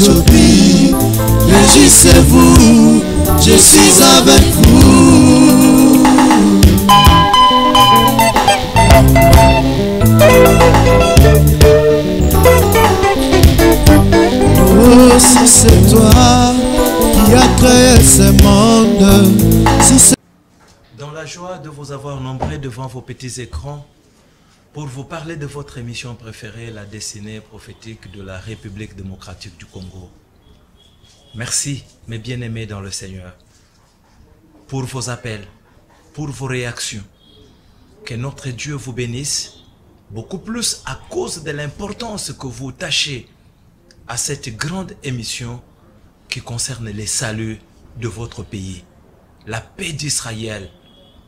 aujourd'hui, réjouissez-vous, je suis avec vous. Oh, si c'est toi qui as créé ce monde, si c'est... Dans la joie de vous avoir nombreux devant vos petits écrans pour vous parler de votre émission préférée, la destinée prophétique de la République démocratique du Congo. Merci, mes bien-aimés dans le Seigneur, pour vos appels, pour vos réactions. Que notre Dieu vous bénisse, beaucoup plus à cause de l'importance que vous tachez à cette grande émission qui concerne les saluts de votre pays, la paix d'Israël,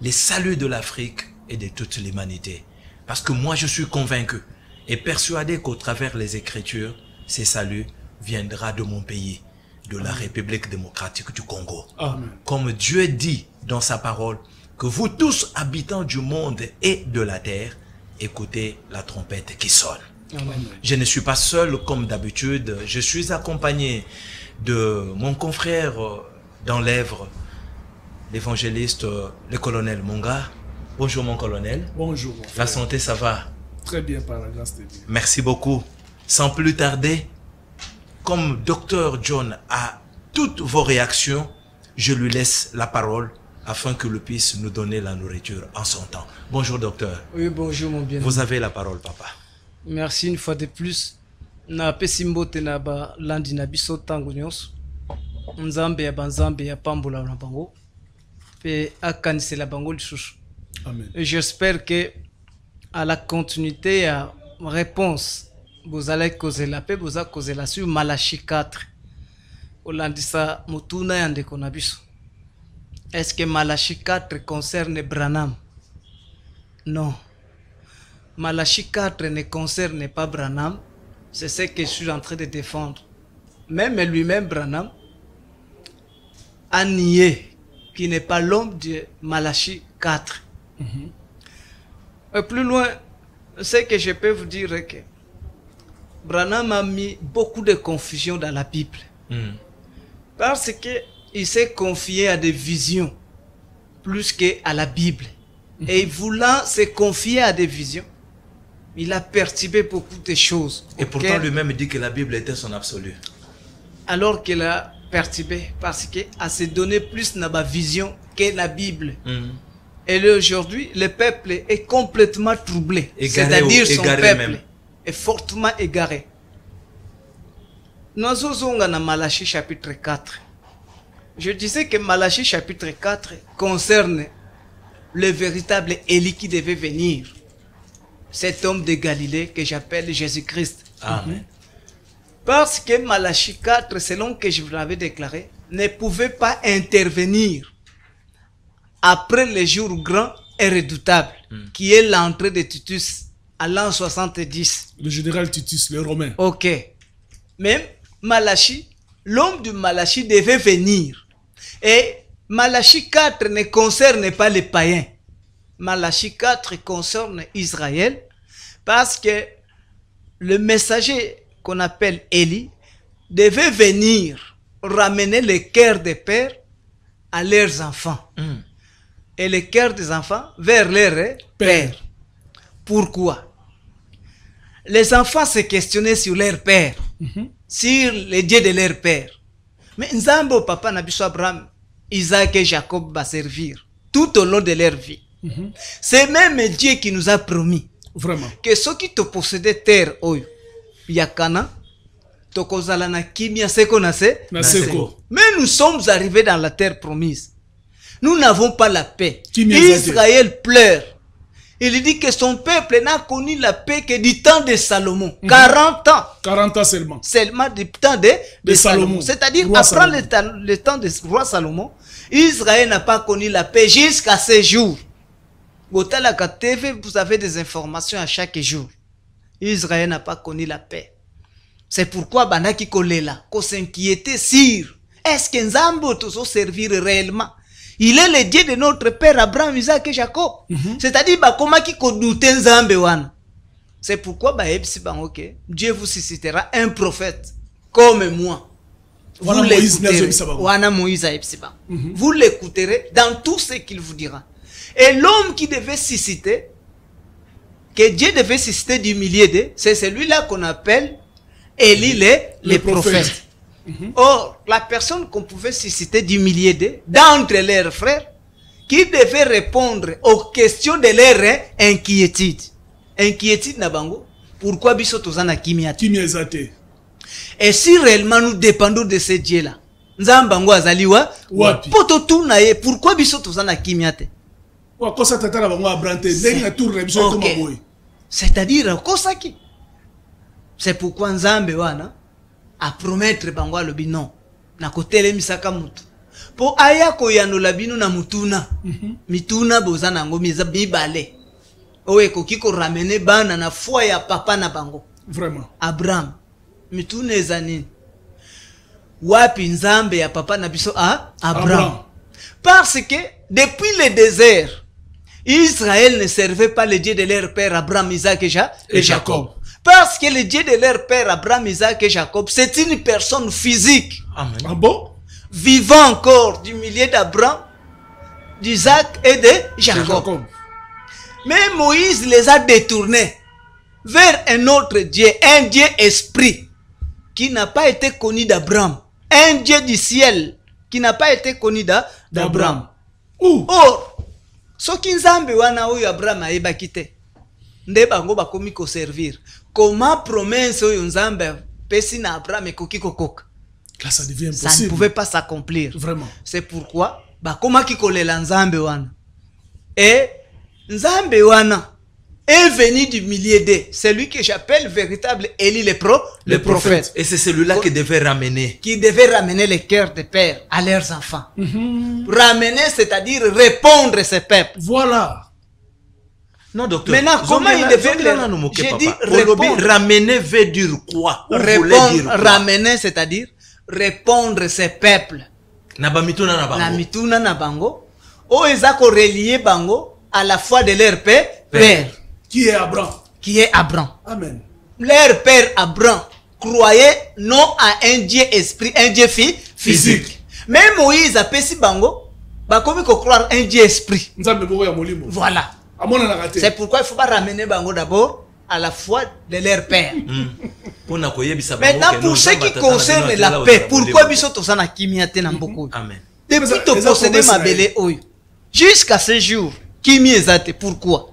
les saluts de l'Afrique et de toute l'humanité. Parce que moi je suis convaincu et persuadé qu'au travers les Écritures, ces saluts viendra de mon pays, de la République démocratique du Congo. Amen. Comme Dieu dit dans sa parole, que vous tous habitants du monde et de la terre, écoutez la trompette qui sonne. Amen. Je ne suis pas seul comme d'habitude, je suis accompagné de mon confrère dans l'Èvre, l'évangéliste, le colonel Monga. Bonjour mon colonel. Bonjour mon frère. La santé, ça va? Très bien par la grâce de Dieu. Merci beaucoup. Sans plus tarder, comme Dr John a toutes vos réactions, je lui laisse la parole afin qu'il puisse nous donner la nourriture en son temps. Bonjour docteur. Oui, bonjour mon bien. Vous avez la parole papa. Merci une fois de plus. Na pesimbote na ba landi na biso tango nyonso. Nzambe ya banzambe ya pambola na bango. Pe akanise la bango lisusu. Amen. Et j'espère que à la continuité à réponse vous allez causer la paix, vous allez causer la sur Malachie 4. Olandisa mutuna ya ndeko na biso. Est-ce que Malachie 4 concerne Branham? Non. Malachie 4 ne concerne pas Branham. C'est ce que je suis en train de défendre. Même lui-même, Branham, a nié qu'il n'est pas l'homme de Malachie 4. Et plus loin, ce que je peux vous dire est que Branham a mis beaucoup de confusion dans la Bible. Parce qu'il s'est confié à des visions plus qu'à la Bible. Et voulant se confier à des visions, il a perturbé beaucoup de choses. Et pourtant lui-même dit que la Bible était son absolu. Alors qu'il a perturbé parce qu'il a se donné plus dans ma vision que la Bible. Et aujourd'hui, le peuple est complètement troublé. C'est-à-dire son peuple même est fortement égaré. Nous sommes dans Malachie chapitre 4. Je disais que Malachie chapitre 4 concerne le véritable Élie qui devait venir. Cet homme de Galilée que j'appelle Jésus-Christ. Amen. Parce que Malachie 4, selon que je vous l'avais déclaré, ne pouvait pas intervenir après le jour grand et redoutable, qui est l'entrée de Titus à l'an 70. Le général Titus, le Romain. Ok. Même Malachie, l'homme de Malachie devait venir. Et Malachie 4 ne concerne pas les païens. Malachie 4 concerne Israël parce que le messager qu'on appelle Élie devait venir ramener le cœur des pères à leurs enfants et le cœur des enfants vers leurs pères. Pourquoi? Les enfants se questionnaient sur leur père, sur les dieux de leur père. Mais Nzambo, papa, Nabiso Abraham, Isaac et Jacob va servir tout au long de leur vie. C'est même Dieu qui nous a promis que ceux qui te possédaient terre, Yakana, Tokozalana Kimia Seko Naseko. Mais nous sommes arrivés dans la terre promise. Nous n'avons pas la paix. Israël pleure. Il dit que son peuple n'a connu la paix que du temps de Salomon. 40 ans. 40 ans seulement. Seulement du temps de Salomon. C'est-à-dire, après le temps de roi Salomon, Israël n'a pas connu la paix jusqu'à ce jour. Vous avez des informations à chaque jour. Israël n'a pas connu la paix. C'est pourquoi Banaki Kolela, qu'on s'inquiétait sur est-ce que Nzambo te servir réellement? Il est le Dieu de notre père Abraham, Isaac et Jacob. C'est-à-dire, comment qui doute Nzambe wana? C'est pourquoi Dieu vous suscitera un prophète comme moi. Voilà Vous Moïse, l'écouterez. Wana Moïse Aepsiba. Vous l'écouterez dans tout ce qu'il vous dira. Et l'homme qui devait susciter, que Dieu devait susciter du milieu d'eux, c'est celui-là qu'on appelle Élie les prophètes. Or, la personne qu'on pouvait susciter du milieu d'eux, d'entre leurs frères, qui devait répondre aux questions de leur inquiétude. Inquiétude Nabango, pourquoi biso tozana kimiate? Et si réellement nous dépendons de ce Dieu-là, Nzambango azaliwa, poto tunaye, pourquoi biso tozana kimiate? C'est-à-dire, c'est pourquoi Nzambe wana a promettre bango alobi non na kotele misaka mutu po aya koyanola bino na mutuna mituna boza nango miza bibale oye koki ko ramener bana na foi ya papa na bango vraiment Abraham mituna ezanini wapi Nzambe ya papa na biso Abraham parce que depuis le désert Israël ne servait pas le Dieu de leur père Abraham, Isaac et Jacob. Parce que le Dieu de leur père Abraham, Isaac et Jacob, c'est une personne physique. Amen. Ah bon? Vivant encore du milieu d'Abraham, d'Isaac et de Jacob. Mais Moïse les a détournés vers un autre Dieu, un Dieu esprit, qui n'a pas été connu d'Abraham. Un Dieu du ciel, qui n'a pas été connu d'Abraham. Or, soki Nzambe wana oyo Abraham ayebaki te nde bango bakomi ko servir. Comment promesse oyo Nzambe pesi na Abraham ekoki kokoka? Là ça devient impossible. Ça ne pouvait pas s'accomplir. Vraiment. C'est pourquoi bakomaki kolela Nzambe wana. Et Nzambe wana est venu du milieu d'eux. C'est lui que j'appelle véritable Élie le prophète. Et c'est celui-là qui devait ramener. Qui devait ramener les cœurs des pères à leurs enfants. Ramener, c'est-à-dire répondre à ces peuples. Voilà. Non, docteur. Maintenant, comment il devait J'ai dit répondre. Ramener veut dire quoi? Ramener, c'est-à-dire répondre à ces peuples. Na mituna na bango. O ezako relier bango à la foi de leur père. Qui est Abraham? Qui est Abraham. Amen. Leur père Abraham croyait non à un Dieu esprit, un Dieu physique. Mais Moïse a pesi bango, bakomi ko croire un Dieu esprit. Voilà. C'est pourquoi il faut pas ramener bango d'abord à la foi de leur père. Maintenant, pour ce qui concerne la paix, pourquoi biso tosana kimiate na mboko? Amen. Depuis to posséder ma belle oyo. Jusqu'à ce jour, kimi ezate pourquoi?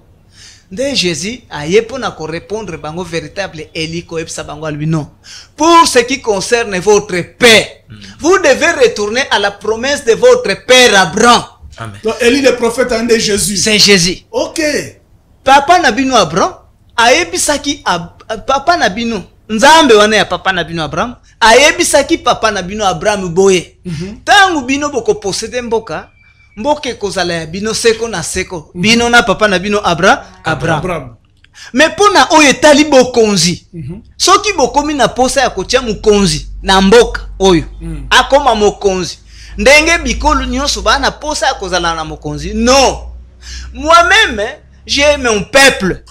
De Jésus a yepona ko répondre bango véritable Élie ko epsa bango lui non. Pour ce qui concerne votre paix, vous devez retourner à la promesse de votre père Abraham. Amen. Donc Élie le prophète a de Jésus. C'est Jésus. OK. Papa nabino Abraham ayebisaki papa nabino Nzambe wana ya papa nabino Abraham ayebisaki papa nabino Abraham boye. Tangu bino boko posséder mboka mboke kozala ya bino seko na seko bino na papa na bino Abraham. Mais pona oyo etali bokonzi soki bokomi na posa ya kotia mukonzi na mboka oyo akoma mokonzi ndenge bikolo nyonso bana posa ya kozala na mokonzi non. Moi-même j'ai mon peuple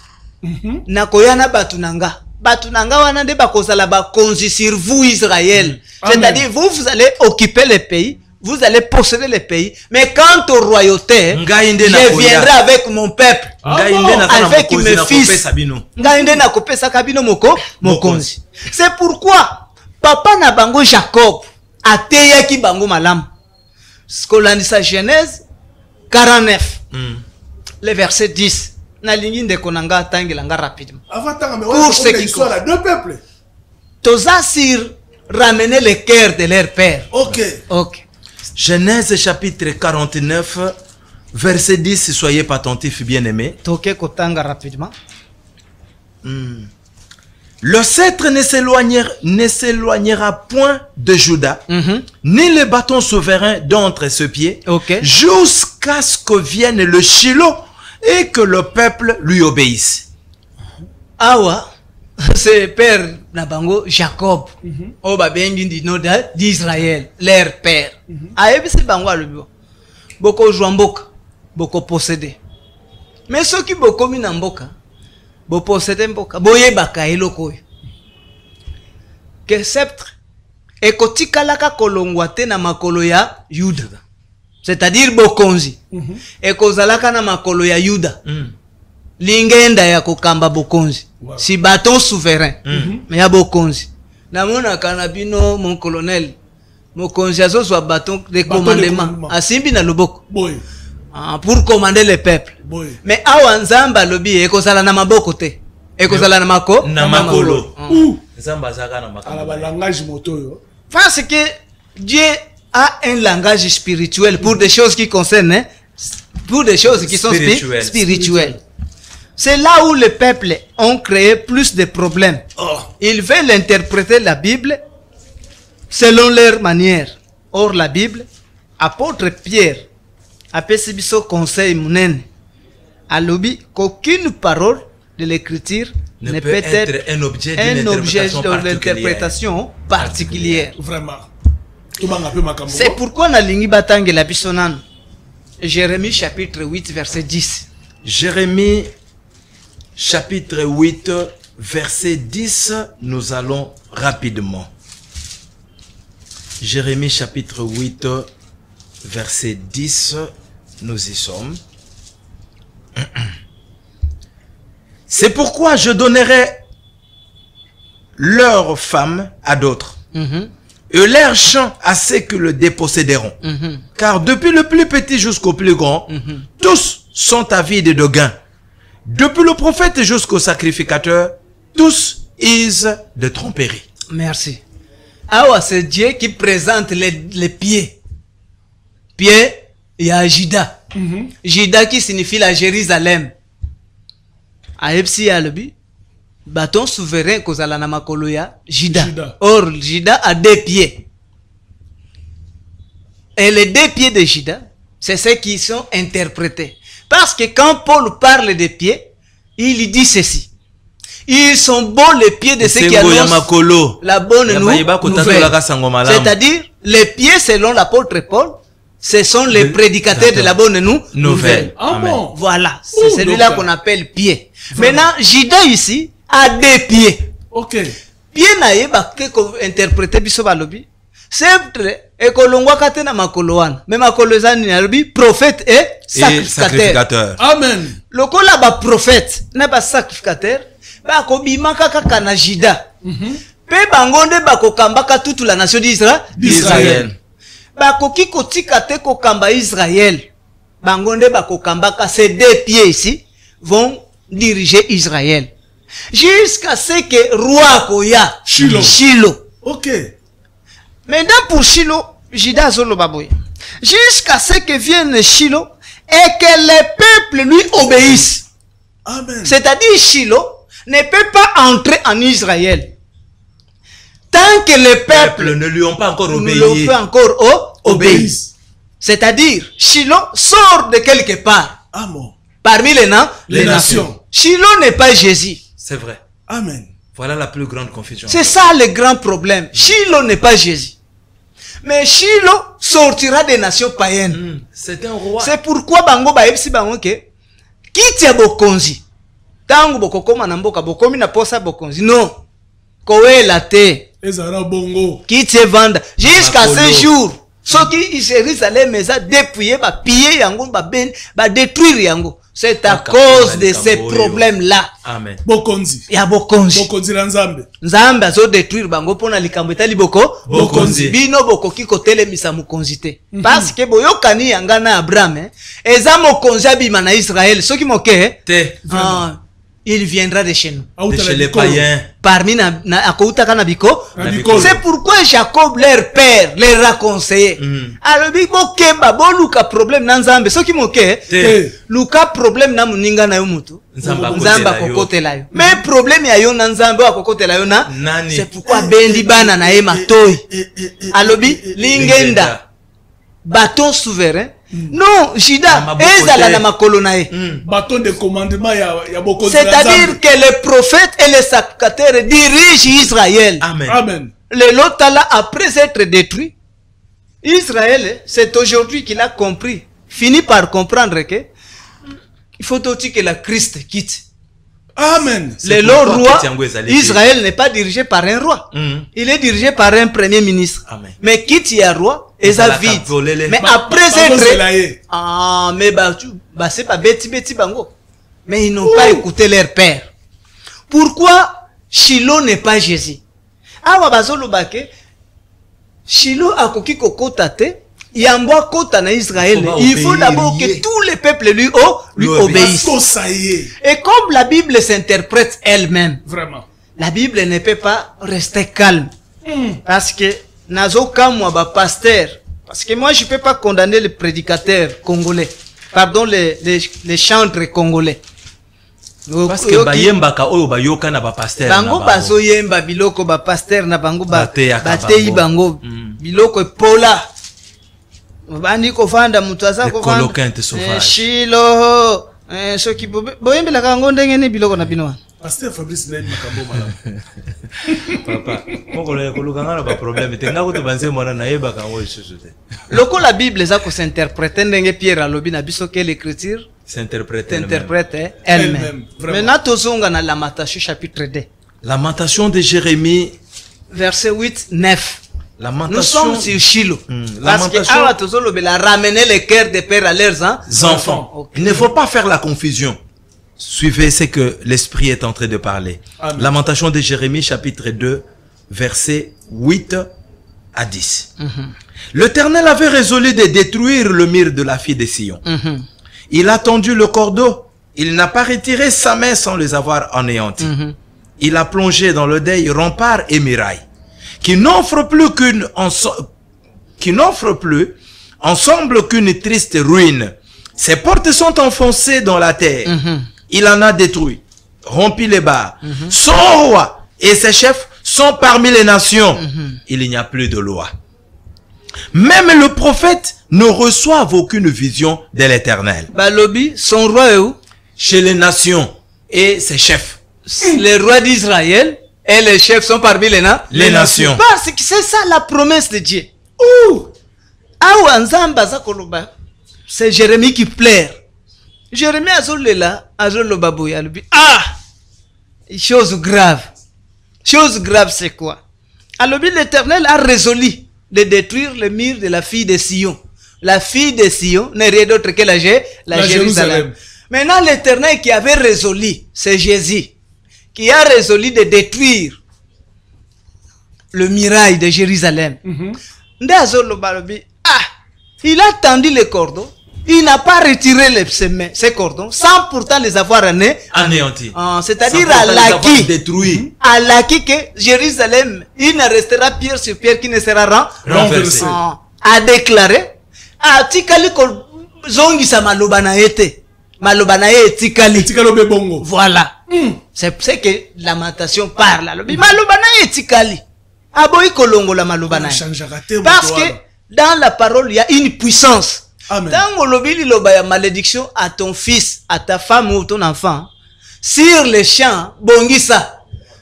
na koyana batunanga wana nde bakozala bakonzi sur vous Israël. C'est-à-dire vous allez occuper le pays. Vous allez posséder le pays. Mais quant aux royautés, je viendrai avec mon peuple. Avec mes fils. C'est pourquoi papa na bango Jacob a teyaki bango malam. Scolandisa Genèse 49. Le verset 10. Na lingi de konanga tangilanga rapidement. Pour ce qui concerne deux peuples. Toza sur ramener le cœur de leur père. OK. Genèse chapitre 49, verset 10, soyez pas attentifs, bien-aimés. Toke kotanga rapidement. Le sceptre ne s'éloignera point de Juda, ni le bâton souverain d'entre ses pieds, jusqu'à ce que vienne le Shiloh et que le peuple lui obéisse. Awa, c'est père Nabango Jacob, au babengi d'Israël, leur père. Ayebi se bango alobio. Boko jouamboka, boko posséder. Mais ceux qui boko minamboka, bo posséder mboka, boye baka eloko. Que sceptre ekotikalaka kolongwa te na makolo ya Yuda. C'est-à-dire bokonzi. Ekozalaka na makolo ya Yuda. Lingenda ya kokamba bokonzi. Si bâton souverain. Mais ya bokonzi. Namona kanabino mon colonel. Mokonzi azozwa bâton de commandement. Asimbi na loboko. Pour commander le peuple. Mais awa nzamba lobi ekozala na maboko te. Ekozala na mako na makolo. Nzamba zaka na makolo. Ala ba langage moto. Parce que Dieu a un langage spirituel pour des choses qui concernent, hein, pour des choses qui sont spirituelles. C'est là où les peuples ont créé plus de problèmes. Ils veulent interpréter la Bible selon leur manière. Or la Bible, apôtre Pierre, a fait ce conseil munene. A lobby qu'aucune parole de l'écriture ne peut être un objet d'interprétation particulière. Vraiment. C'est pourquoi na lingi batange la bisonan. Jérémie chapitre 8 verset 10. Jérémie chapitre 8 verset 10, nous allons rapidement. Jérémie chapitre 8 verset 10, nous y sommes. C'est pourquoi je donnerai leurs femmes à d'autres, et leurs champs à ceux qui le déposséderont. Car depuis le plus petit jusqu'au plus grand, tous sont avides de gain. Depuis le prophète jusqu'au sacrificateur, tous isent de tromperie. Merci. Ah, c'est Dieu qui présente les pieds. Pieds, il y a Jida. Jida qui signifie la Jérusalem. Aepsi Albi, bâton souverain kozala na makolo ya Jida. Or, Jida a 2 pieds. Et les 2 pieds de Jida, c'est ceux qui sont interprétés. Parce que quand Paul parle des pieds, il dit ceci. Ils sont beaux les pieds de ceux qui annoncent la bonne nouvelle. C'est-à-dire, les pieds selon l'apôtre Paul, ce sont les prédicateurs de la bonne nouvelle. Bon. Voilà, c'est celui-là qu'on appelle pied. Maintenant, Jida ici a 2 pieds. Ok. Pied naïe, interprété biso balobi. C'est ekolongwa katena makoloana. Mais makolozani nalobi prophète et sacrificateur. Amen. Lokola ba prophète na ba sacrificateur ba kobima kaka na Jida. Pe bangonde ba kokambaka toute la nation d'Israël. Ba koki kotika te kokamba Israël. Bangonde ba kokambaka ces 2 pieds ici vont diriger Israël. Jusqu'à ce que roi koya Shilo. Ok. Maintenant pour Shilo, Jida zolo baboy. Jusqu'à ce que vienne Shilo et que les peuples lui obéissent. Amen. C'est-à-dire Shilo ne peut pas entrer en Israël. Tant que les peuples ne lui ont pas encore obéi. C'est-à-dire Shilo sort de quelque part. Amen. Parmi les nations. Shilo n'est pas Jésus. C'est vrai. Amen. Voilà la plus grande confusion. C'est ça le grand problème. Shilo n'est pas Jésus. Mais Shilo sortira des nations païennes. C'est un roi. C'est pourquoi bango ba epsi bango ke kitia bokonzi. Tangu bokokoma na mboka bokomi na posa bokonzi. Non. Kowela te. Ezara bongo. Kitie vanda jusqu'à ce jour. Ce qui Jérusalem a dépouillé, ba piller yango, ba détruire yango. C'est à cause de ces problèmes-là. Amen. Bokonzi. Ya bokonzi. Bokonzi la nzambe. Nzambe azo détruire bango pona likambo etali bokonzi. Bino bokoki kotelemisa mokonzi te. Parce que boyokani yanga na Abraham, eza mokonzi abima na Israël. Soki moke te. Il viendra de chez nous. De chez les païens. Parmi akoutaka na biko. C'est pourquoi Jacob, leur père, leur a conseillé. Alors, biko kemba bo luka problème na nzambe. Soki moke luka problème na muninga na yo mutu. Nzamba kokotela yo. Mais problème ya yo na nzambe wa kokotela yo na. C'est pourquoi bendi bana na ema toy. Alobi lingenda. Bâton souverain. Non, Jida, ezala na makolo na ye. Bâton de commandement ya bokonzi. C'est-à-dire que les prophètes et les sacrificateurs dirigent Israël. Amen. Amen. Le Lotala, après être détruit, Israël, c'est aujourd'hui qu'il a compris, fini par comprendre que il faut aussi que la Christ quitte. Amen. C'est Le pourquoi roi, Kitiango ezali Israël n'est pas dirigé par un roi. Il est dirigé par un premier ministre. Amen. Mais quitte y a roi, et ça vide. Mais après être... Ah, mais c'est pas beti bango. Mais ils n'ont pas écouté leur père. Pourquoi Shiloh n'est pas Jésus? Awa bazolo bake, Shiloh a koki kokota te, yamboa kota na Israël. Il faut d'abord que tous les peuples lui obéissent. Et comme la Bible s'interprète elle-même, vraiment, la Bible ne peut pas rester calme. Parce que nazo kamwa ba pasteur. Parce que moi je peux pas condamner les prédicateurs congolais. Pardon, les chantres congolais. Parce que bayembaka oyo bayoka na ba pasteur na bango bazo yemba biloko ba pasteur na bango batei bango biloko pola bandi ko fanda mutu aza ko fanda Shiloh soki boyembela kango ndenge ne biloko na bino pasteur Fabrice Ned makambo malamu papa moko le kolukanga na ba problème te ngako to banze mona na yeba kango isusu te loko la Bible za ko s'interpréter ndenge Pierre alobi na biso que l'écriture s'interprète elle-même. Maintenant, tozonga na Lamentation chapitre 2. Lamentation de Jérémie, verset 8-9. Nous sommes sur Shiloh. Parce que Awa tozolobe la ramener les cœurs des pères à leurs enfants. Okay. Il ne faut pas faire la confusion. Suivez ce que l'Esprit est en train de parler. Amen. Lamentation de Jérémie chapitre 2, verset 8 à 10. L'Éternel avait résolu de détruire le mur de la fille de Sion. Il a tendu le cordeau. Il n'a pas retiré sa main sans les avoir anéantis. Il a plongé dans le deuil rempart et muraille, qui n'offre plus ensemble qu'une triste ruine. Ses portes sont enfoncées dans la terre. Il en a détruit, rompi les barres. Son roi et ses chefs sont parmi les nations. Il n'y a plus de loi. Même le prophète ne reçoit aucune vision de l'Éternel. Balobi, son roi est où? Chez les nations et ses chefs. Les rois d'Israël et les chefs sont parmi les nations. Parce que c'est ça la promesse de Dieu. C'est Jérémie qui pleure. Jérémie azolela, azolobabouya. Ah! Chose grave. Chose grave, c'est quoi? Alors, l'Éternel a résolu de détruire le mur de la fille de Sion. La fille de Sion n'est rien d'autre que la Jérusalem. Maintenant, l'Éternel qui avait résolu, c'est Jésus, qui a résolu de détruire le muraille de Jérusalem. Il a tendu les cordons, il n'a pas retiré ses cordons, sans pourtant les avoir anéantis. C'est-à-dire à l'acquis que Jérusalem, il ne restera pierre sur pierre qui ne sera renversé. A déclaré, tikali ko zongi sa malobana ete. Malobana ete tikali. Voilà. C'est ce que Lamentation parle. Malobana ete tikali. Aboyi kolongo la malobana. Parce que dans la parole, il y a une puissance. Tant lobili lobaya malédiction à ton fils, à ta femme ou ton enfant, sur les champs, bongisa.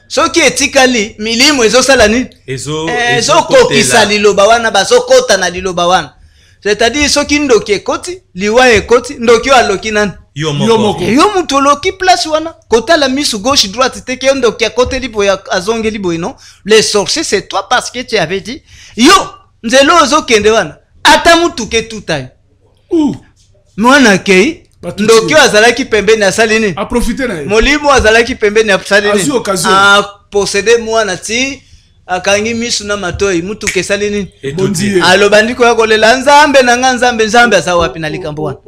Ce qui est tikali, milimo ezo salani, ezo kokisa lilobawana, baso kota na lilobawana. C'est-à-dire, ce qui ndoki ekoti, liwa ekoti, ndoki aloki nan. Yomoko. Yomuto loki place wana. Kota la mise gauche, droite, teke ndoki akote libo ya azonge libo ino. Les sorciers, c'est toi parce que tu avais dit, yo, nzelo ozo kende wana. Atamutu ke tutayo. Mwana kei ndoki azalaki pembeni ya salini a profiter na molimo azalaki pembeni ya salini a posséder mwana ti akangi misu na matoi mutu ke salini alobandi ko yakolela nzambe na nzambe asa wapi na likambo wana.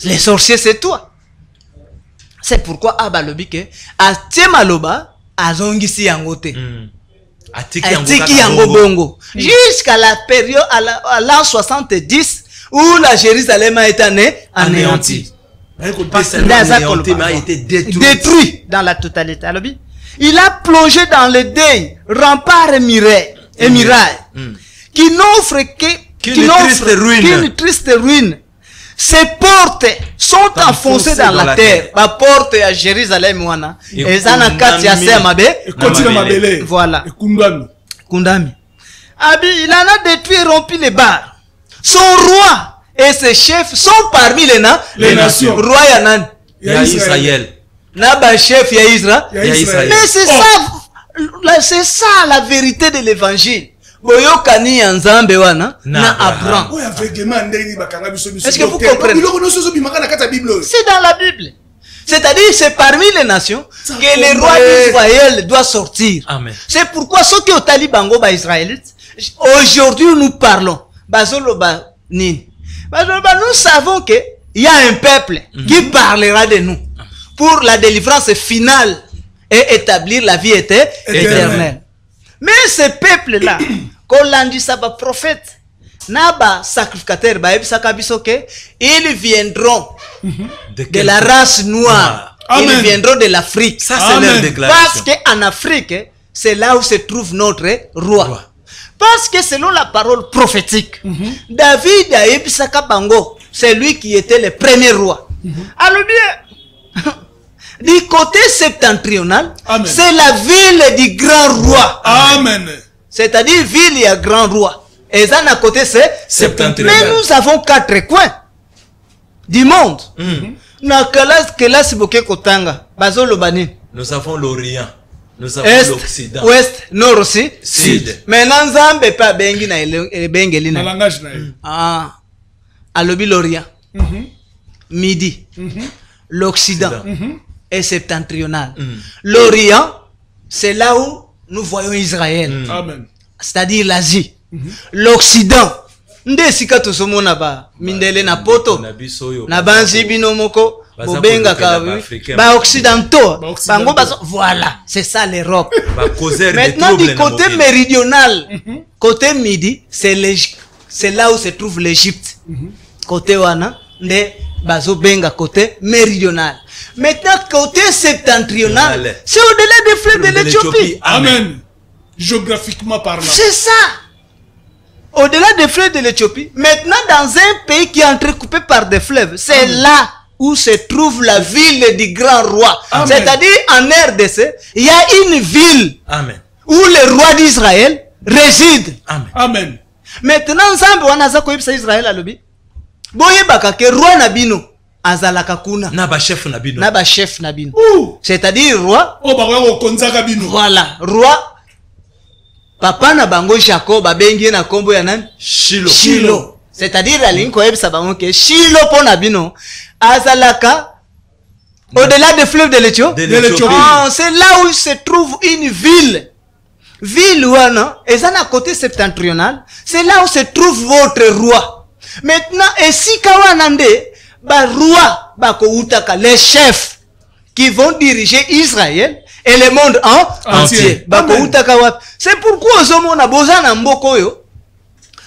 Les sorciers c'est toi. C'est pourquoi abalobi ke atima loba azongisi yango te. Atiki yango bongo jusqu'à la période à l'an 70 où la Jérusalem a été anéantie. A été détruit dans la totalité. Il a plongé dans le deuil, rempart et muraille, qui n'offre qu'une triste ruine. Ses portes sont enfoncées dans la terre. La porte à Jérusalem, voilà. Kundami. Il en a détruit et rompu les barres. Son roi et ses chefs sont parmi les nations. Roi Yanan. Israël. Naba chef ya Israël. Mais c'est ça la vérité de l'évangile. Boyokani ya Nzambe wana na Abraham. Est-ce que vous comprenez? C'est dans la Bible. C'est-à-dire, c'est parmi les nations que le roi d'Israël doit sortir. C'est pourquoi ceux qui ont talibango ba israélites, aujourd'hui nous parlons. Nous savons qu'il y a un peuple qui parlera de nous pour la délivrance finale et établir la vie éternelle. Mais ce peuple-là, quand l'on dit ça, prophète, naba sacrificateur, ils viendront de la race noire. Ils viendront de l'Afrique. Ça, c'est leur déclaration. Parce qu'en Afrique, c'est là où se trouve notre roi. Parce que selon la parole prophétique, David a Ebisaka Bango, c'est lui qui était le premier roi. Alors bien, du côté septentrional, c'est la ville du grand roi. Amen. C'est-à-dire ville et grand roi. Et ça, à côté, c'est septentrional. Mais nous avons 4 coins du monde. Nous avons l'Orient. Nous avons Est, l'Occident. Ouest, Nord aussi. Sud. Maintenant, Nzambe pas bengi na bengeli na. Ah. Alobi l'Orient. Midi. L'Occident. Et septentrional. L'Orient, c'est là où nous voyons Israël. C'est-à-dire l'Asie. L'Occident. Ndesika tosomona ba mindele na poto na banzi binomoko bobenga ka ba occidentaux bango baso voilà c'est ça l'Europe. Maintenant du côté méridional côté midi c'est là où se trouve l'Égypte. Côté wana nde bazo benga côté méridional. Maintenant côté septentrional c'est au-delà des fleuves de l'Éthiopie. Amen. Géographiquement parlant. C'est ça. Au-delà des fleuves de l'Éthiopie, maintenant dans un pays qui est entrecoupé par des fleuves, c'est là où se trouve la ville du grand roi. C'est-à-dire en RDC, il y a une ville où le roi d'Israël réside. Amen. Maintenant, Nzambe wana za koyebisa Israël alobi. Boyebaka ke roi nabino azalaka kuna. Na ba chef nabino. Na ba chef nabino. C'est-à-dire roi. Voilà, roi. Papa na bango Jacob abengi na kombo ya nani? Shilo. C'est-à-dire la ligne koyebisa bango ke Shilo pona bino azalaka au-delà des fleuves de l'Éthiopie. C'est là où se trouve une ville. Ville wana ezana côté septentrional, c'est là où se trouve votre roi. Maintenant ici kawanande ba roi ba ko utaka les chefs qui vont diriger Israël et le monde entier. C'est pourquoi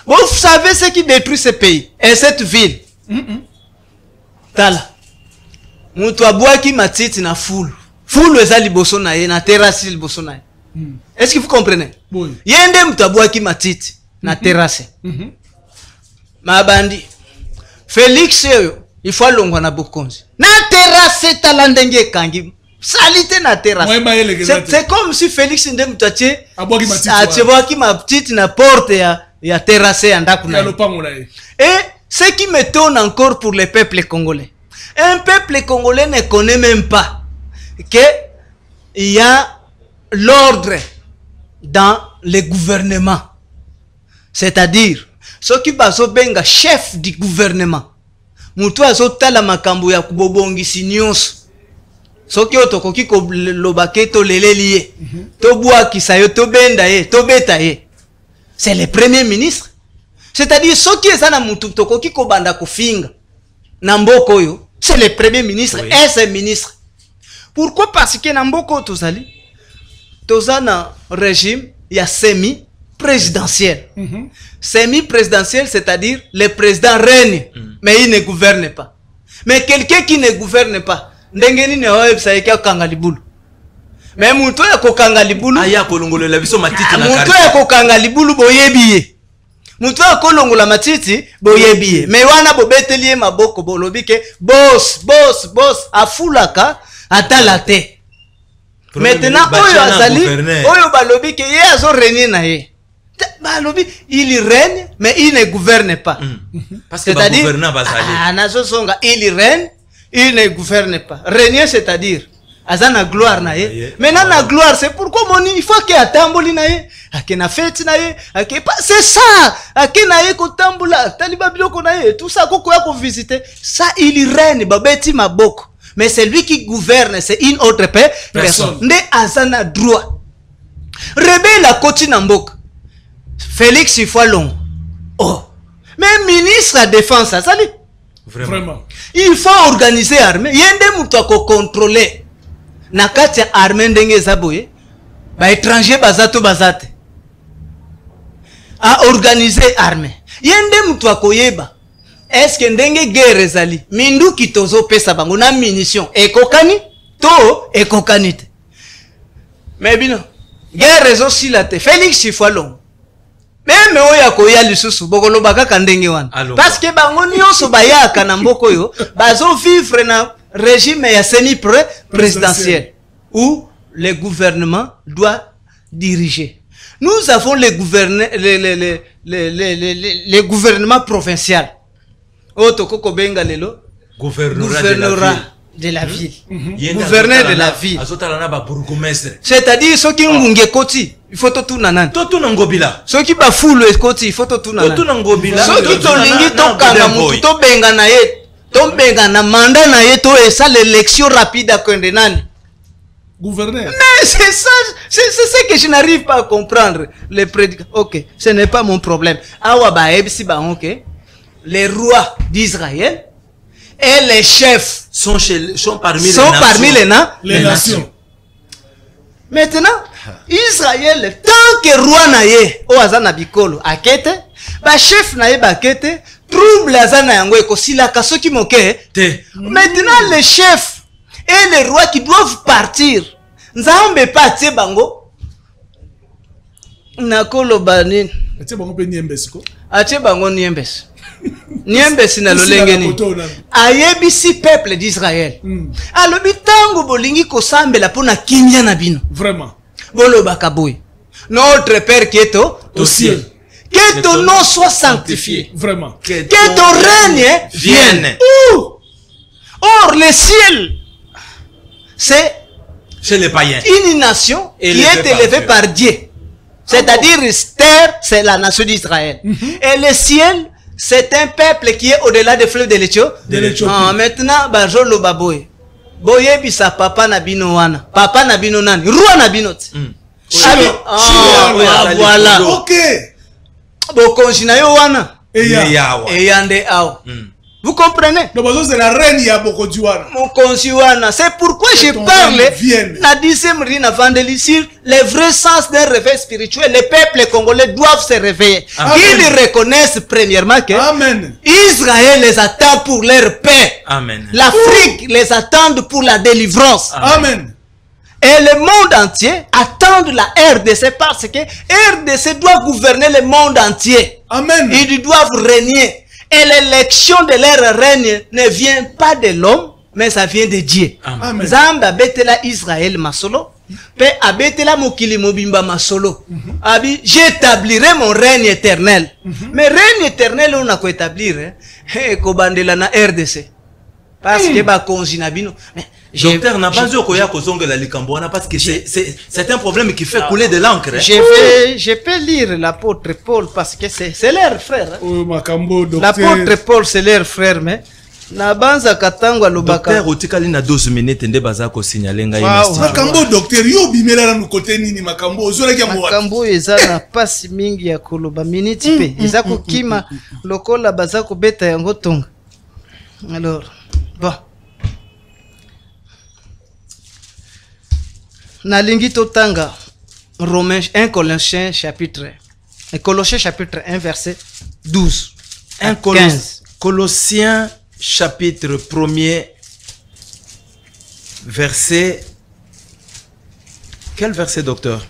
vous savez ce qui détruit ce pays et cette ville. Tala. Mutuabuaki matiti na foule. Foule eza liboso na ye na terrasse liboso na ye. Est-ce que vous comprenez? Yende mutuabuaki matiti na terrasse. Mabandi. Félix il faut longwa na bokonzi. Na terrasse talandenge kangi. Salité na terrasse. C'est comme si Félix Ndem Taché a ma petite na porte ya terrasse andakuna. Et ce qui m'étonne encore pour le peuple congolais. Un peuple congolais ne connaît même pas que il y a l'ordre dans le gouvernement. C'est-à-dire ceux qui baso benga chef du gouvernement. Mutu azotala makambo ya kubobongisi nyonso. Soki otokoki ko lobake to leleliye to bua kisayo to benda ye to beta ye, c'est le premier ministre. C'est-à-dire soki ezana mutu tokoki ko banda kofinga na mboko yo, c'est le premier ministre et ses ministres. Pourquoi? Parce que na mboko tozali tozana régime ya semi présidentiel. Semi-présidentiel, c'est-à-dire le président règne mais il ne gouverne pas. Mais quelqu'un qui ne gouverne pas ndengeni ne websa yake kanga libulu. Mais muto ya kokanga libulu aya kolongola biso matiti na muto ya kokanga libulu boyebiye. Muto ya kolongola matiti boyebiye. Mais wana bobetelie maboko bolobike boss afulaka atalate. Maintenant oyo azali oyo balobike ye azo régner na ye. Balobi il règne mais il ne gouverne pas. Parce que gouvernant bazali. Nazo songa il règne. Il ne gouverne pas. Régner, c'est-à-dire, Azana gloire na ye. Maintenant la gloire c'est pourquoi mon il faut qu'il atamboli na ye, akena fête na ye, c'est ça. Akena ye ko tambola, taliba biloko na ye, tout ça koko ya ko visiter. Ça il règne babeti maboko. Mais c'est lui qui gouverne, c'est une autre personne. Nde azana droit. Rebelle la koti na mboka. Félix Houphouët-Boigny. Oh. Mais ministre de la défense, ça dit. Vraiment. Il faut organiser l'armée. Il y a des gens qui contrôler. Nakati armée ndenge zaboye. Ba étranger bazato bazate. A organiser armée. Il y a des gens qui koyeba. Est-ce que ndenge guerre zali? Mindu kitozo pesa bango na munition. Ekokani? To ekokanite. Mais bino. Guerre réseau si la te. Félix Houphouët-Boigny. Même oya koya lisusu bokolo bakaka ndenge wana. Parce que bango nyonso bayaka na mboko yo bazo vivre na régime ya semi-présidentiel où le gouvernement doit diriger. Nous avons les gouvernements provinciaux. Otoko benga lelo gouvernorat de la ville. Gouverneur de la ville. C'est-à-dire ceux qui ngunge koti, il faut tout nanan. Tout ngobila. Ceux qui ba foule koti, il faut tout nanan. Tout ngobila. Ceux qui tolingi to kanga mutu to benga na ye, to benga na mandat na ye to et ça l'élection rapide à Kondenani. Gouverneur. Mais c'est ça, c'est ce que je n'arrive pas à comprendre. Les prédicateurs. OK, ce n'est pas mon problème. Awa ba ebsi ba OK. Les rois d'Israël et les chefs sont parmi les nations. Maintenant, Israël, tant que roi naye, o azana bikolo, akete, ba chef naye bakete, trouble azana yango ekosila kasoki moke. Maintenant, les chefs et les rois qui doivent partir, nzambe pa tie bango, nakolo banin. Atie bango pe niembesiko. Atie bango niembes. Niembesi na lolengeni ayebisi peuple d'Israël alobi tango bolingi kosambela pona kimia na bino vraiment bolobaka boy notre père qui est au ciel, que ton nom soit sanctifié, vraiment que ton règne vienne. Or le ciel c'est chez les païens une nation qui est élevée par Dieu, c'est-à-dire terre c'est la nation d'Israël et le ciel c'est un peuple qui est au-delà des fleuves de l'Éthiopie. Maintenant, bajolo baboy. Boye bisa papa na bino wana. Papa na bino nani? Roi na bino. Voilà. OK. Bokonji na yo wana. Eyande awa. Vous comprenez? C'est la reine ya Bokonjiwana. Mokonjiwana. C'est pourquoi je parle na 10e rina vandeli sur le vrai sens d'un réveil spirituel. Les peuples congolais doivent se réveiller. Ils reconnaissent premièrement que Israël les attend pour leur paix. Amen. L'Afrique les attend pour la délivrance. Amen. Et le monde entier attend la RDC parce que RDC doit gouverner le monde entier. Amen. Ils doivent régner. Et l'élection de leur règne ne vient pas de l'homme, mais ça vient de Dieu. Amen. Zamba betela Israël masolo, pe abetela mokili mobimba masolo. Abi, j'établirai mon règne éternel. Mais règne éternel on a quoi établir, kobandela na RDC. Parce que ba konjina bino. Docteur n'a pas eu koya kozonga la likamboana parce que c'est un problème qui fait couler de l'encre. Je peux lire l'apôtre Paul parce que c'est leur frère. L'apôtre Paul c'est leur frère, mais na banza katangwa lobaka. Docteur otikali na 12 minutes nde bazako signaler ngai merci. Makambo docteur yo bimela na côté nini makambo ozolaki yango. Makambo eza na pasi mingi ya koloba minute pe ezako kima lokola bazako beta yango tonga. Alors, bon. Nalingi totanga Romains 1 Colossiens chapitre 1 verset 12. 1 Colossiens chapitre 1er verset. Quel verset, docteur?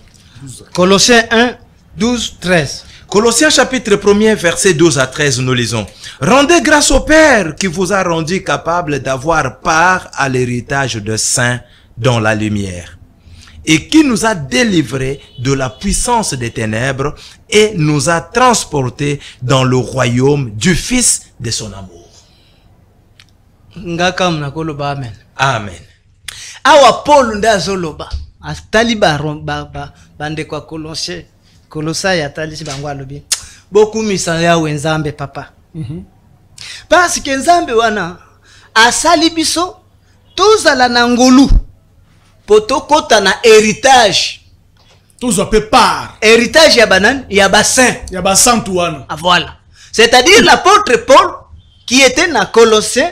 Colossiens 1 12 13. Colossiens chapitre 1er verset 12 à 13 nous lisons. Rendez grâce au Père qui vous a rendu capable d'avoir part à l'héritage de saints dans la lumière, et qui nous a délivrés de la puissance des ténèbres et nous a transportés dans le royaume du Fils de son amour. Amen. Amen. awa Paul nda zoloba atali bande kwa Colossiens atali si bango alobi bokumisa yawe nzambe papa parce que nzambe wana asali biso tozala na ngolu poto kota na héritage tozwa pe part héritage ya banan ya basaint ya basantu wana. Ah, voilà, c'est-à-dire l'apôtre Paul qui était na Colossiens,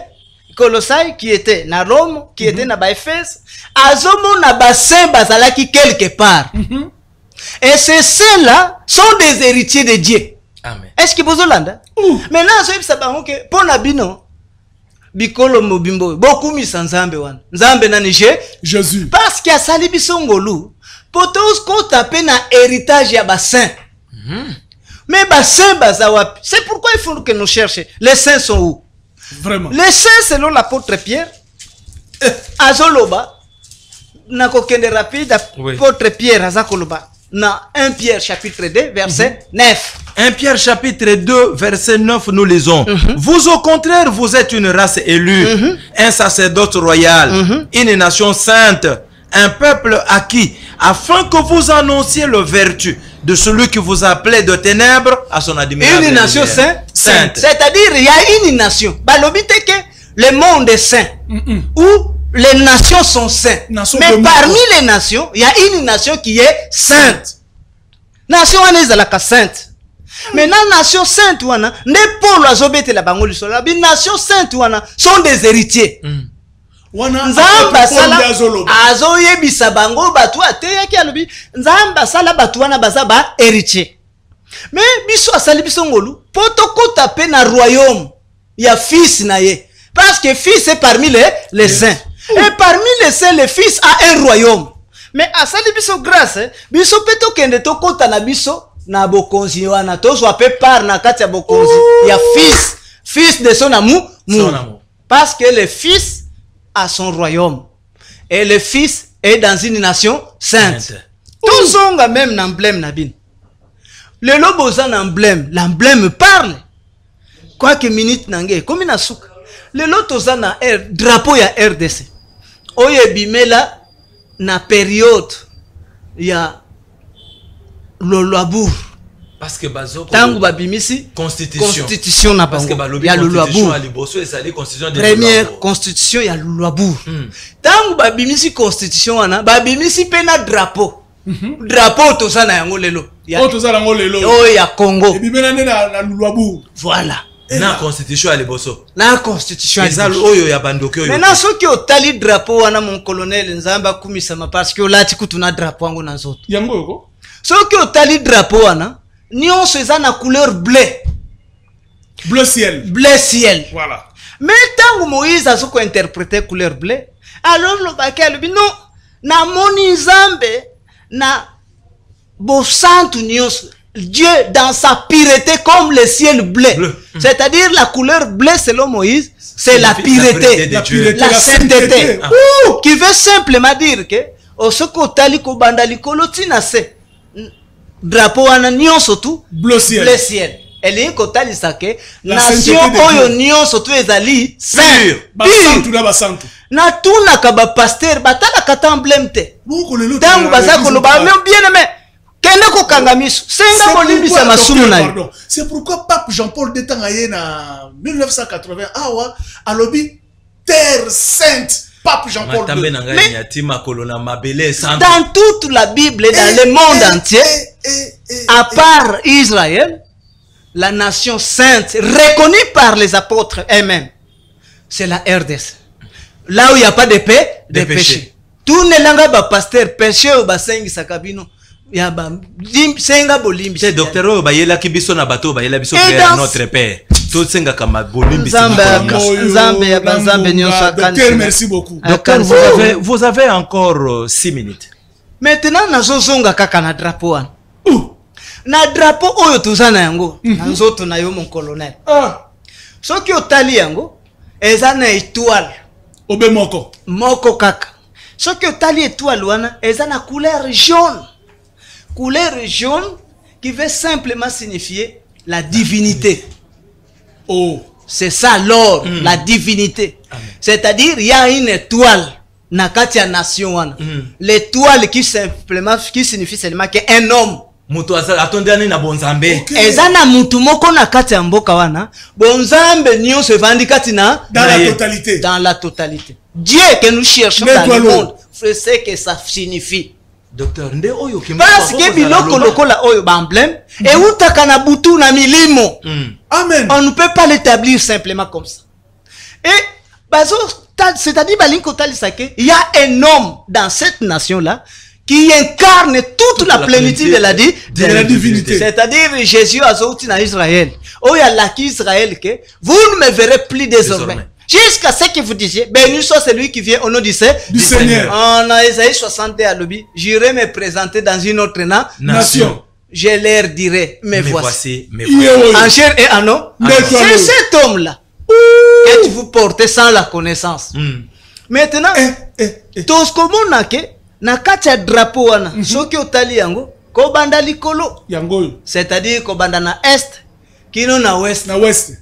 qui était na Rome, qui était na Éphèse, azomo na basaint bazalaki quelque part. Et ces saints-là sont des héritiers de Dieu. Amen. Est-ce que vous entendez? Maintenant, je sais pas que pour nabino bikolo mobimbo beaucoup mis nzambe wana. Nzambe na nije Jésus. Parce qu'il y a sali bisongolu, potos ko tapé na héritage ya basaint. Mais basaint bazawapi. C'est pourquoi il faut que nous cherchions. Les saints sont où? Vraiment. Les saints selon l'apôtre Pierre azoloba na kokende rapide apôtre Pierre azakoloba na 1 Pierre chapitre 2 verset 9. 1 Pierre chapitre 2 verset 9 nous lisons. Vous au contraire vous êtes une race élue, un sacerdoce royal, une nation sainte, un peuple acquis, afin que vous annonciez le vertu de celui qui vous appelait de ténèbres à son admirable Une nation lumière. sainte. C'est-à-dire il y a une nation. Balobite que le monde est saint. Où les nations sont saintes. Mais parmi les nations, il y a une nation qui est sainte. Nation est sainte. Maintenant, nation sainte, ne Paul azobete la bangoli sola. Nation sainte, sont des héritiers. Nzamba sala azoyebisa bango batu ateyaki alobi nzamba sala batu wana baza ba héritier. Mais biso asali biso ngolu poto kota pe na royaume ya fils na ye. Parce que fils est parmi les saints. Et parmi les saints, le fils a un royaume. Mais asali biso grâce, biso peto kende to kota na biso na bokonzi wana tozwa pe par na kati ya bokonzi ya fils de son amour. Parce que le fils a son royaume et le fils est dans une nation sainte. Tous ont même l'emblème nabin. Le lobo a un emblème, l'emblème parle. Quoique minute nange, comme na souk. Le loto a un drapeau ya RDC. Oye bimela na période ya loloabour. Parce que bazo tangu babimisi constitution na bango ya loloabour. Première constitution ya loloabour. Tangu babimisi constitution wana babimisi pena drapeau. Drapeau tozana yango lelo. O tozana yango lelo. Oh ya Congo. Et bimela na loloabour. Voilà. Na constitution ya liboso. Na constitution ya oyo ya bandoki oyo. Maintenant soki otali drapeau wana mon colonel nzamba kumisama parce que olati kutuna drapeau yango na nzoto. Yango yoko. Soki otali drapeau wana nyonso eza na couleur bleu. Bleu ciel. Bleu ciel. Voilà. Mais tango Moïse a soko interpréter couleur bleu, alors le baké alobi non na moni nzambe na bosantu nyonso. Dieu dans sa pureté comme le ciel bleu. C'est-à-dire la couleur bleue selon Moïse, c'est la pureté, la sainteté. Qui veut simplement dire que osoko tali ko bandali kolotina se drapeau wana nyonso tu bleu ciel. Bleu ciel. Eli ko tali sake nation oyo nyonso tu ezali saint. Basantu na basantu. Na tuna ka ba pasteur batala ka emblème te. Tangu bazako lo ba bien aimé. C'est pourquoi Pape Jean-Paul Detangaye en 1980 awa alobi terre sainte. Pape Jean-Paul II. Dans toute la Bible et dans le monde entier, à part Israël, la nation sainte reconnue par les apôtres eux-mêmes, c'est la RDC. Là où il n'y a pas de paix, de péché. Tout ne langa ba pasteur péché ou ba sengi sakabino. C'est docteur bayela kibiso na bato bayela biso notre père. Tout senga kama bolimbi. Docteur, merci beaucoup. Docteur, vous avez encore 6 minutes. Maintenant nazozonga kaka na drapeau wana. Na drapeau oyo tozana yango na nzoto na yo mon colonel. Soki otali yango eza na étoile. Obe moko. Moko kaka. Soki otali étoile wana eza na couleur jaune. Couleur jaune qui veut simplement signifier la divinité. Oh, c'est ça l'or, la divinité. C'est-à-dire il y a une étoile Nakatia nation wana. L'étoile qui signifie seulement qu'un homme. Mutu attendez na bonzambe. Ezana mutu moko nakatia mboka wana. Bonzambe nyo se vandikati na dans la totalité. Dans la totalité. Dieu que nous cherchons dans le monde, c'est que ça signifie. Docteur, nde oyo ki parce que biloko lokola oyo ba emblème et utaka na butu na milimo. Amen. On ne peut pas l'établir simplement comme ça. Et bazo c'est-à-dire il y a un homme dans cette nation-là qui incarne toute la plénitude de la divinité. C'est-à-dire Jésus a sorti dans Israël. Oh, il y a l'acquis Israël que vous ne me verrez plus désormais. Jusqu'à ce que vous disiez, béni soit celui qui vient au nom du Seigneur. En Isaïe 62 à l'objet, j'irai me présenter dans une autre nation. Je leur dirai, me voici. En chair et en eau. C'est cet homme-là que vous portez sans la connaissance. Maintenant, tout ce que vous avez, nakatia drapeau wana, soki otali yango, ko banda likolo. C'est-à-dire ko banda na est, kino na ouest. Na ouest.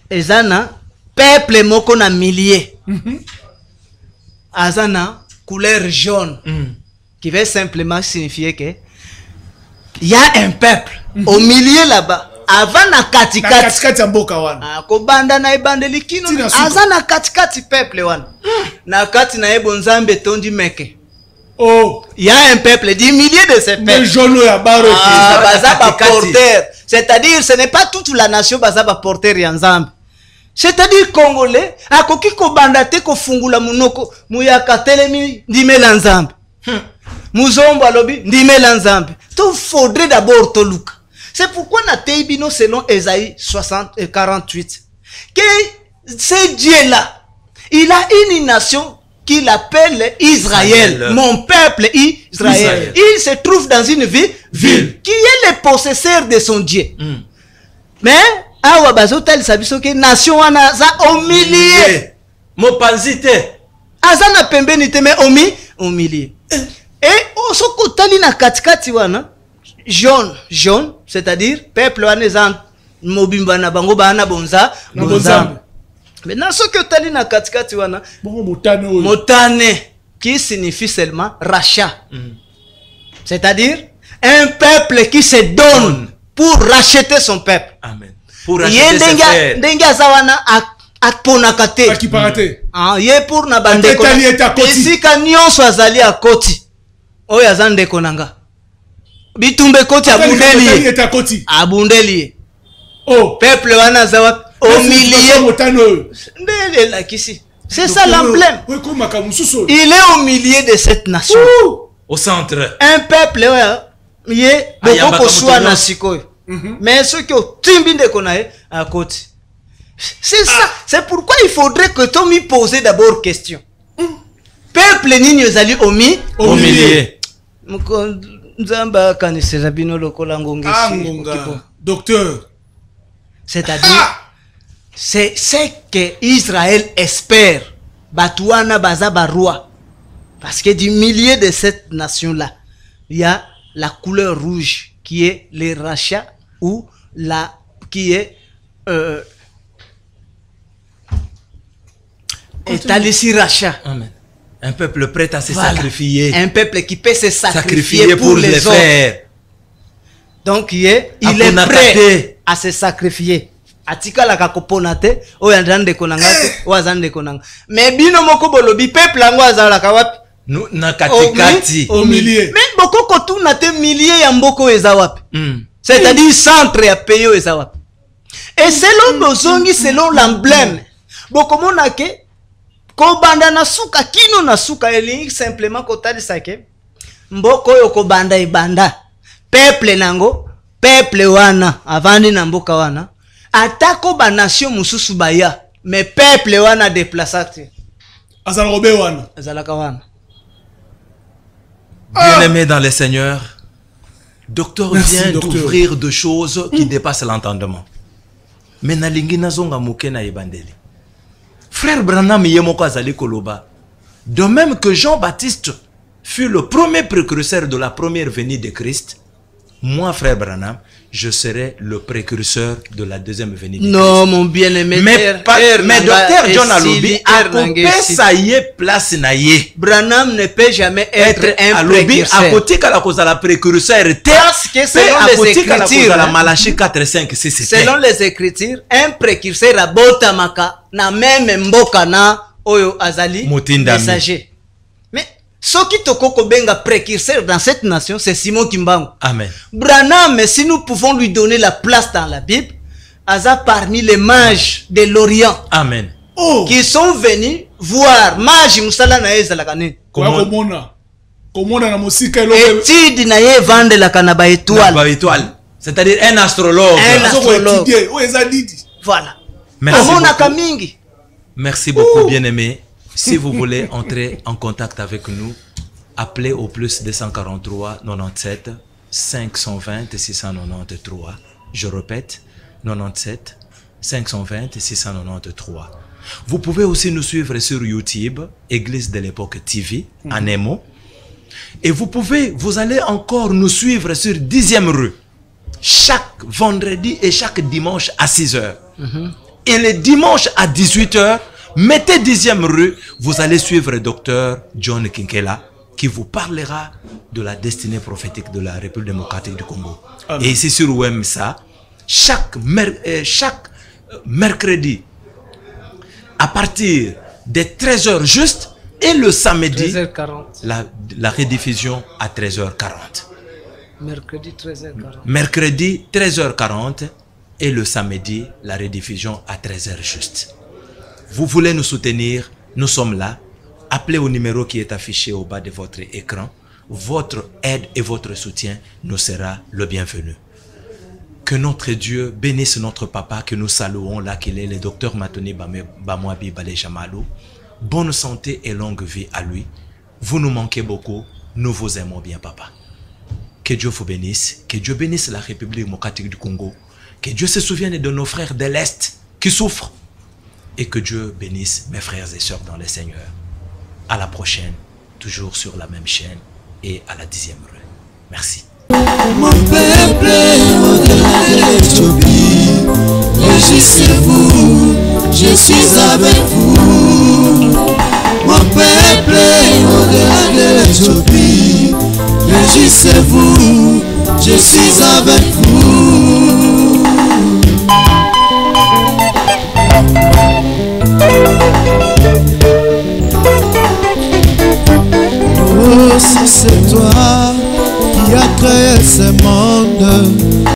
Ezana peuple moko na milliers. Azana couleur jaune, qui veut simplement signifier que il y a un peuple au milieu là-bas. Avant na katikati ya mboka wana. Ko banda na ebandeli kino azana katikati peuple wana. Na kati na ebonzambe tondi meke. Oh, il y a un peuple, 10 milliers de ces peuples. C'est-à-dire, ce n'est pas toute la nation bazaba porter yanzambe. C'est-à-dire congolais, akoki ko bandate ko fungula munoko, muyaka telemi ndimela nzambe. Muzombo alobi ndimela nzambe. Tout faudrait d'abord toluka. C'est pourquoi na teibino selon Esaïe 48 que ce Dieu-là, il a une nation qu'il appelle Israël. Mon peuple Israël. Il se trouve dans une ville qui est le possesseur de son Dieu. Mais awa bazotal sabiso ke nation wana za au milieu. Mopanzite. Azana pembeni te mais au milieu. Et osoko tali na katikati wana jaune, c'est-à-dire peuple wana za mobimba na bango bana bonza. Maintenant ce que tali na katikati wana motane qui signifie seulement rachat. C'est-à-dire un peuple qui se donne pour racheter son peuple. Amen. Pour racheter ses frères. Ndenga zawana aponakate. Akiparate. Ye pour na bandeko. Ici nyonso azali a koti. Oyo azande konanga. Bitumbe koti abundeli. Abundeli. Oh, peuple wana zawa au milieu. Ndele la kisi. C'est ça l'emblème. Il est au milieu de cette nation. Au centre. Un peuple yé beaucoup soit na sikoyo. Mais ceux qui ont timbi de konae à côté. C'est ça. C'est pourquoi il faudrait que tu me poses d'abord question. Peuple nini ozali au milieu. Nzamba kanisera bino lokola ngongesi. Docteur. C'est-à-dire c'est ce que Israël espère. Batouana bazaba roi. Parce que du milieu de cette nation-là, il y a la couleur rouge qui est les rachats ou qui est étalissé rachat. Amen. Un peuple prêt à se sacrifier. Un peuple qui peut se sacrifier pour les autres. Donc il est prêt à se sacrifier. Atika la kakoponate o yandande konangate o azande konanga. Mais bino moko bolobi peuple ango azala kawapi? Na katikati au milieu. Mais boko kotu na te milieu ya mboko ezawapi. C'est-à-dire centre ya payo ezawapi. Et selon nos selon l'emblème, boko monake ko banda na suka kino na suka elingi simplement kotali sake mboko yo ko banda ibanda peuple nango peuple wana avandi na mboka wana atako ba nation mususu baya mais peuple wana déplacé azalobe wana azalaka wana. Bien-aimé dans le Seigneur, docteur vient d'ouvrir deux choses qui dépassent l'entendement. Mais nalingi nazonga muke na ebandeli. Frère Branham yemoko azali koloba. De même que Jean-Baptiste fut le premier précurseur de la première venue de Christ, moi, frère Branham, je serai le précurseur de la deuxième venue. Non, mon bien-aimé. Mais docteur John Alobi a coupé ça y est place naïe. Branham ne peut jamais être un précurseur. À côté de la précurseur, parce que selon les écritures, la Malachie 4, 5, 6, 7. Selon les écritures, un précurseur a botamaka na même mboka na oyo azali messager. Mais ce qui toko benga précurseur dans cette nation, c'est Simon Kimbangu. Amen. Branham, si nous pouvons lui donner la place dans la Bible, Aza parmi les mages de l'Orient. Amen. Qui sont venus voir mages musala na eza la kane. Comment na musika étude na ye vande la kanaba étoile. C'est-à-dire un astrologue. Voilà. Merci beaucoup, bien-aimé. Si vous voulez entrer en contact avec nous, appelez au plus 243 97 520 693. Je répète, 97 520 693. Vous pouvez aussi nous suivre sur YouTube, Église de l'époque TV, en émo. Et vous allez encore nous suivre sur 10e rue, chaque vendredi et chaque dimanche à 6h. Et le dimanche à 18h, mettez 10e rue, vous allez suivre le docteur John Kinkela qui vous parlera de la destinée prophétique de la République démocratique du Congo. Amen. Et ici sur OMSA, chaque mercredi, à partir des 13h juste, et le samedi, 13h40. La rediffusion à 13h40. Mercredi 13h40. Mercredi 13h40 et le samedi, la rediffusion à 13h juste. Vous voulez nous soutenir, nous sommes là. Appelez au numéro qui est affiché au bas de votre écran. Votre aide et votre soutien nous sera le bienvenu. Que notre Dieu bénisse notre papa que nous saluons là qu'il est, le docteur Matoni Bamwabi Balé Jamalou. Bonne santé et longue vie à lui. Vous nous manquez beaucoup. Nous vous aimons bien, papa. Que Dieu vous bénisse. Que Dieu bénisse la République démocratique du Congo. Que Dieu se souvienne de nos frères de l'Est qui souffrent. Et que Dieu bénisse mes frères et sœurs dans le Seigneur. À la prochaine, toujours sur la même chaîne et à la 10e rue. Merci. Mon peuple au-delà de l'Éthiopie, réjouissez-vous, je suis avec vous. Mon peuple au-delà de l'Éthiopie, réjouissez-vous, je suis avec vous. Oh, si c'est toi qui as créé ce monde,